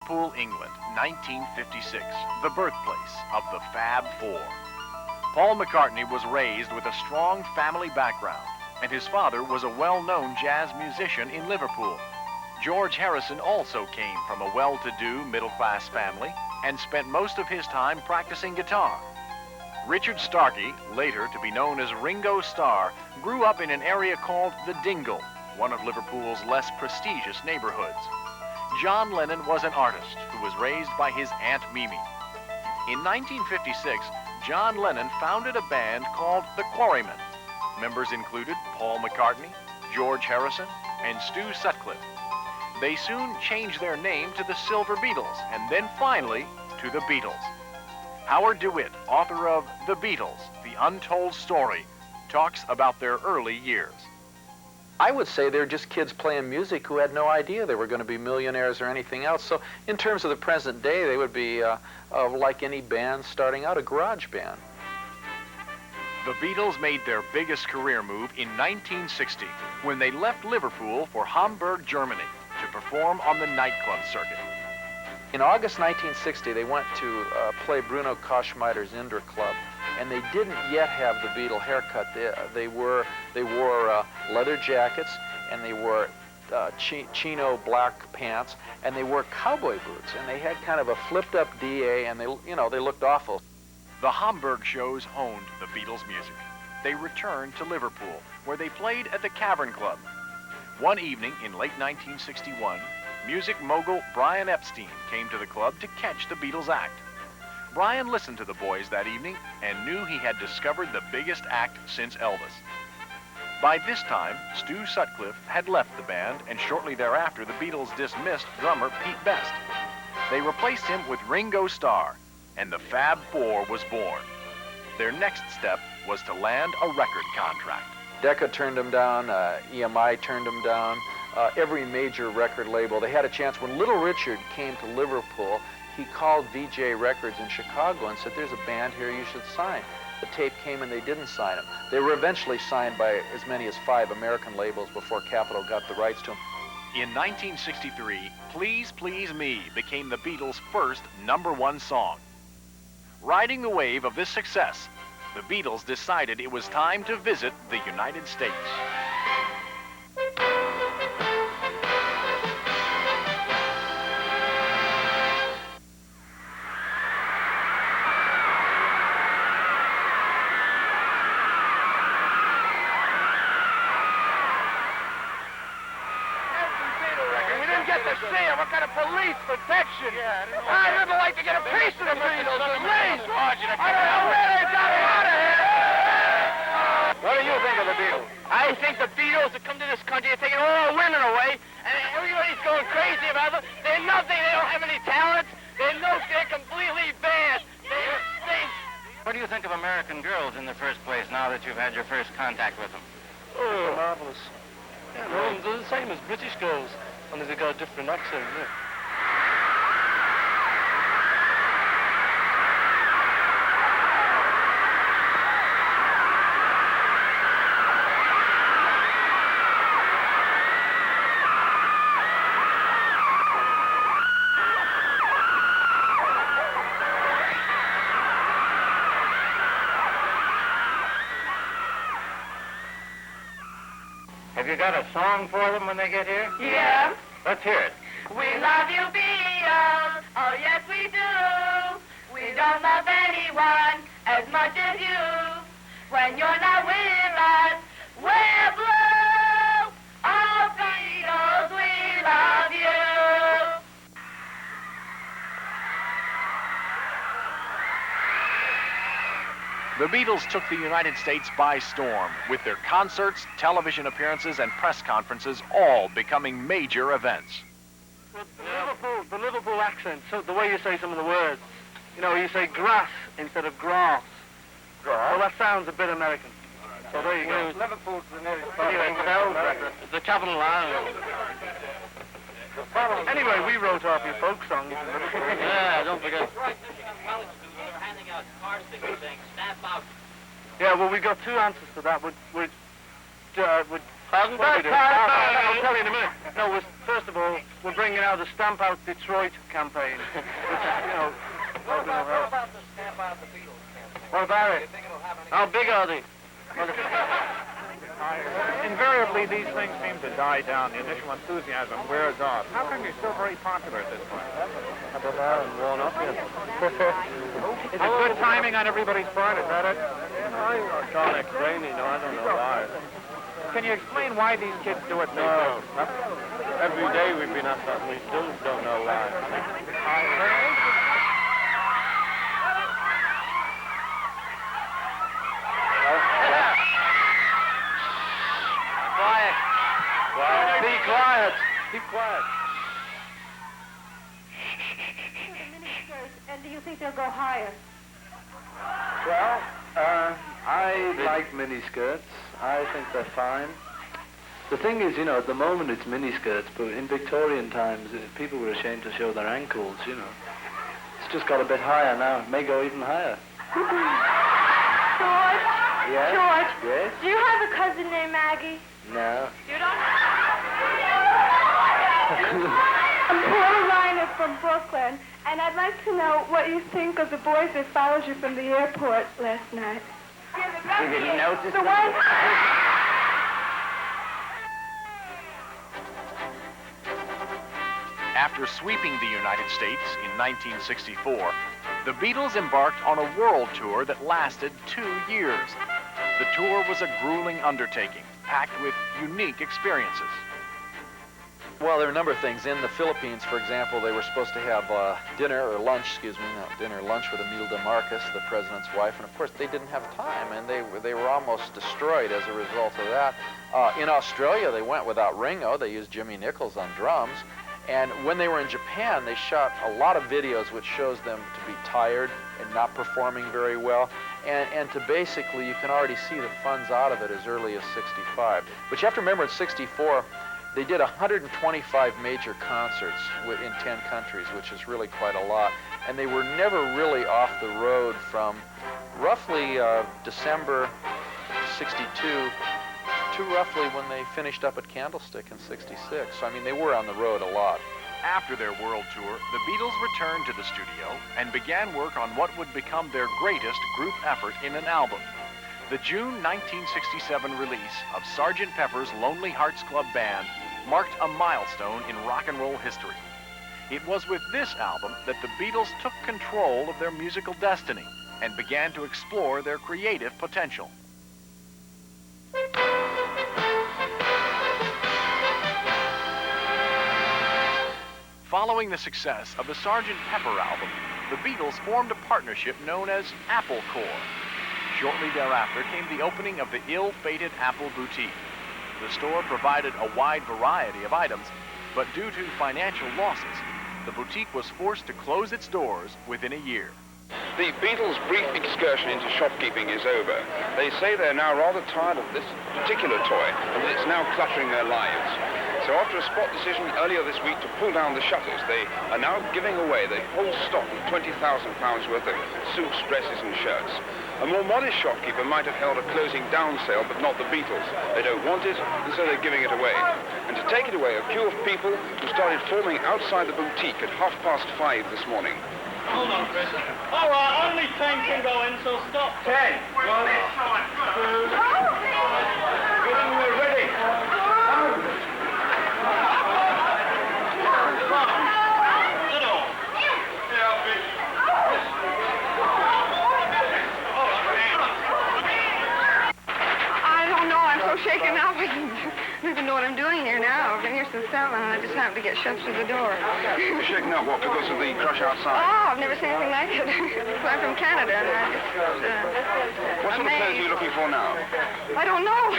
Liverpool, England, 1956, the birthplace of the Fab Four. Paul McCartney was raised with a strong family background, and his father was a well-known jazz musician in Liverpool. George Harrison also came from a well-to-do middle-class family and spent most of his time practicing guitar. Richard Starkey, later to be known as Ringo Starr, grew up in an area called the Dingle, one of Liverpool's less prestigious neighborhoods. John Lennon was an artist who was raised by his Aunt Mimi. In 1956, John Lennon founded a band called the Quarrymen. Members included Paul McCartney, George Harrison, and Stu Sutcliffe. They soon changed their name to the Silver Beatles, and then finally to the Beatles. Howard DeWitt, author of The Beatles, The Untold Story, talks about their early years. I would say they're just kids playing music who had no idea they were going to be millionaires or anything else. So in terms of the present day, they would be like any band starting out, a garage band. The Beatles made their biggest career move in 1960 when they left Liverpool for Hamburg, Germany to perform on the nightclub circuit. In August 1960, they went to play Bruno Koschmider's Indoor Club, and they didn't yet have the Beatle haircut. They wore leather jackets, and they wore chino black pants, and they wore cowboy boots, and they had kind of a flipped-up DA, and they looked awful. The Hamburg shows honed the Beatles' music. They returned to Liverpool, where they played at the Cavern Club. One evening in late 1961, music mogul Brian Epstein came to the club to catch the Beatles act. Brian listened to the boys that evening and knew he had discovered the biggest act since Elvis. By this time, Stu Sutcliffe had left the band, and shortly thereafter, the Beatles dismissed drummer Pete Best. They replaced him with Ringo Starr, and the Fab Four was born. Their next step was to land a record contract. Decca turned them down, EMI turned them down, every major record label. They had a chance. When Little Richard came to Liverpool, he called VJ Records in Chicago and said, "There's a band here you should sign." The tape came and they didn't sign them. They were eventually signed by as many as 5 American labels before Capitol got the rights to them. In 1963, Please Please Me became the Beatles' first #1 song. Riding the wave of this success, the Beatles decided it was time to visit the United States. What kind of police protection? I'd never like to get a piece of the Beatles, please. I don't know where they got them out of here. What do you think of the Beatles? I think the Beatles have come to this country and taken all our women away, and everybody's going crazy about them. They're nothing. They don't have any talent. They're completely bad. They stink. What do you think of American girls in the first place, now that you've had your first contact with them? Oh, marvelous. Yeah, no, they're the same as British girls. Only they got a different accent, yeah. Have you got a song for them when they get here? Yeah. Let's hear it. We love you, Beatles. Oh, yes, we do. We don't love anyone as much as you. When you're not with us, we're blue. Oh, Beatles, we love you. The Beatles took the United States by storm, with their concerts, television appearances, and press conferences all becoming major events. The Liverpool accent, so the way you say some of the words. You know, you say grass instead of grass. Grass? Well, that sounds a bit American. So there you go. Liverpool's the nearest Anyway, the Capital Line. Anyway, we wrote off your folk songs in Liverpool. Yeah, don't forget. Yeah, well, we got 2 answers to that. Would I'll tell you in a minute. No, first of all, we're bringing out the Stamp Out Detroit campaign. Which, you know, what about the Stamp Out the Beatles campaign? What about it? Do you think it'll have an How big are they? Invariably, these things seem to die down. The initial enthusiasm wears off. How come you're still very popular at this point? I don't know. I'm grown up yet. Is it good timing on everybody's part? Is that it? I can't explain it. I don't know why. Can you explain why these kids do what they No. do? Every day we've been at that. We still don't know why. quiet? Quiet. Be quiet. Keep quiet. And do you think they'll go higher? Well, I like miniskirts. I think they're fine. The thing is, you know, at the moment it's miniskirts, but in Victorian times, people were ashamed to show their ankles, you know. It's just got a bit higher now. It may go even higher. George? Yes? George? Yes? Do you have a cousin named Maggie? No. You don't? I'm Paul Reiner from Brooklyn, and I'd like to know what you think of the boys that followed you from the airport last night. You didn't notice the one? After sweeping the United States in 1964, the Beatles embarked on a world tour that lasted 2 years. The tour was a grueling undertaking, packed with unique experiences. Well, there are a number of things. In the Philippines, for example, they were supposed to have dinner or lunch, lunch with Imelda Marcos, the president's wife, and of course they didn't have time, and they were almost destroyed as a result of that. In Australia, they went without Ringo. They used Jimmy Nichols on drums. And when they were in Japan, they shot a lot of videos which shows them to be tired and not performing very well. And to basically, you can already see the funds out of it as early as 65. But you have to remember in 64, they did 125 major concerts in 10 countries, which is really quite a lot. And they were never really off the road from roughly December 62 to roughly when they finished up at Candlestick in 66. So, I mean, they were on the road a lot. After their world tour, the Beatles returned to the studio and began work on what would become their greatest group effort in an album. The June 1967 release of Sgt. Pepper's Lonely Hearts Club Band marked a milestone in rock and roll history. It was with this album that the Beatles took control of their musical destiny and began to explore their creative potential. Following the success of the Sgt. Pepper album, the Beatles formed a partnership known as Apple Corps. Shortly thereafter came the opening of the ill-fated Apple Boutique. The store provided a wide variety of items, but due to financial losses, the boutique was forced to close its doors within a year. The Beatles' brief excursion into shopkeeping is over. They say they're now rather tired of this particular toy and that it's now cluttering their lives. So after a spot decision earlier this week to pull down the shutters, they are now giving away the whole stock of £20,000 worth of suits, dresses and shirts. A more modest shopkeeper might have held a closing down sale, but not the Beatles. They don't want it, and so they're giving it away. And to take it away, a queue of people who started forming outside the boutique at 5:30 this morning. Hold on, Chris. All right, only 10 can go in, so stop. 10. 1, 2. We're ready. Shaken up. I don't even know what I'm doing here now. I've been here since 7 and I just happened to get shoved through the door. You're shaking up, what, because of the crush outside? Oh, I've never seen anything like it. I'm from Canada and I just... what sort of clothes are you looking for now? I don't know.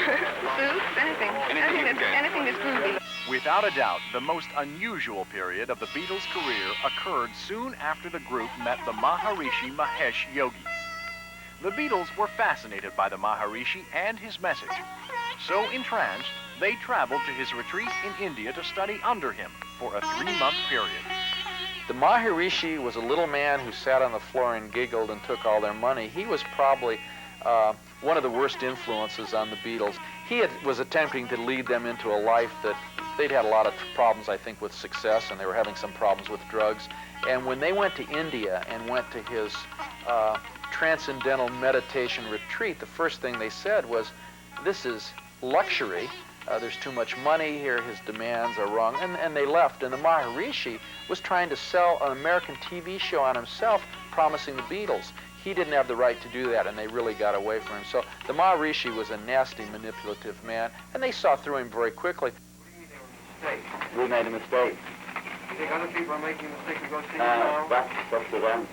Suits, anything. Anything that's groovy. Without a doubt, the most unusual period of the Beatles' career occurred soon after the group met the Maharishi Mahesh Yogi. The Beatles were fascinated by the Maharishi and his message. So entranced, they traveled to his retreat in India to study under him for a 3-month period. The Maharishi was a little man who sat on the floor and giggled and took all their money. He was probably one of the worst influences on the Beatles. was attempting to lead them into a life that they'd had a lot of problems, I think, with success, and they were having some problems with drugs. And when they went to India and went to his transcendental meditation retreat, the first thing they said was, this is luxury. There's too much money here. His demands are wrong. And they left. And the Maharishi was trying to sell an American TV show on himself, promising the Beatles. He didn't have the right to do that, and they really got away from him. So the Maharishi was a nasty, manipulative man, and they saw through him very quickly. We made a mistake. You think other people are making a mistake to go see That's up to them.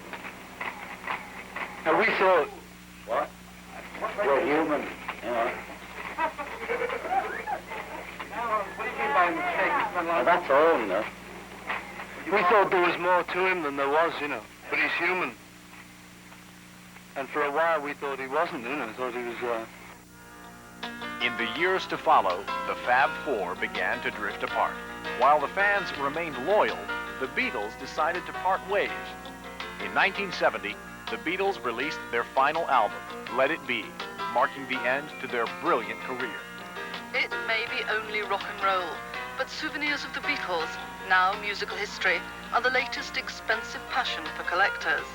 Now, we thought... What? We're human, you know. What do you mean by mistake? That's all, you know. We thought there was more to him than there was, you know. But he's human. And for a while we thought he wasn't, you know. Thought he was, In the years to follow, the Fab Four began to drift apart. While the fans remained loyal, the Beatles decided to part ways. In 1970, the Beatles released their final album, Let It Be, marking the end to their brilliant career. It may be only rock and roll, but souvenirs of the Beatles, now musical history, are the latest expensive passion for collectors.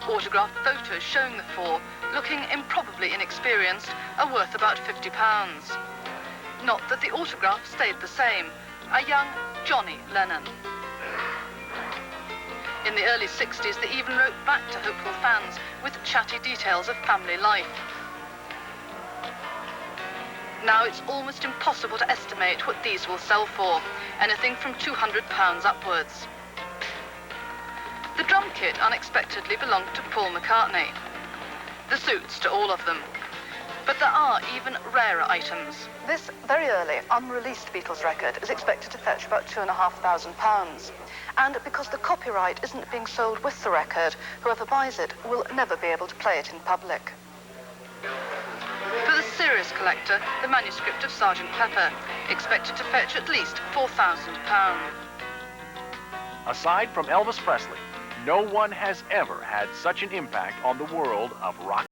Autographed photos showing the four, looking improbably inexperienced, are worth about £50. Not that the autograph stayed the same, a young Johnny Lennon. In the early 60s, they even wrote back to hopeful fans with chatty details of family life. Now it's almost impossible to estimate what these will sell for, anything from £200 upwards. The drum kit unexpectedly belonged to Paul McCartney. The suits to all of them. But there are even rarer items. This very early, unreleased Beatles record is expected to fetch about £2,500. And because the copyright isn't being sold with the record, whoever buys it will never be able to play it in public. For the serious collector, the manuscript of Sgt. Pepper, expected to fetch at least £4,000. Aside from Elvis Presley, no one has ever had such an impact on the world of rock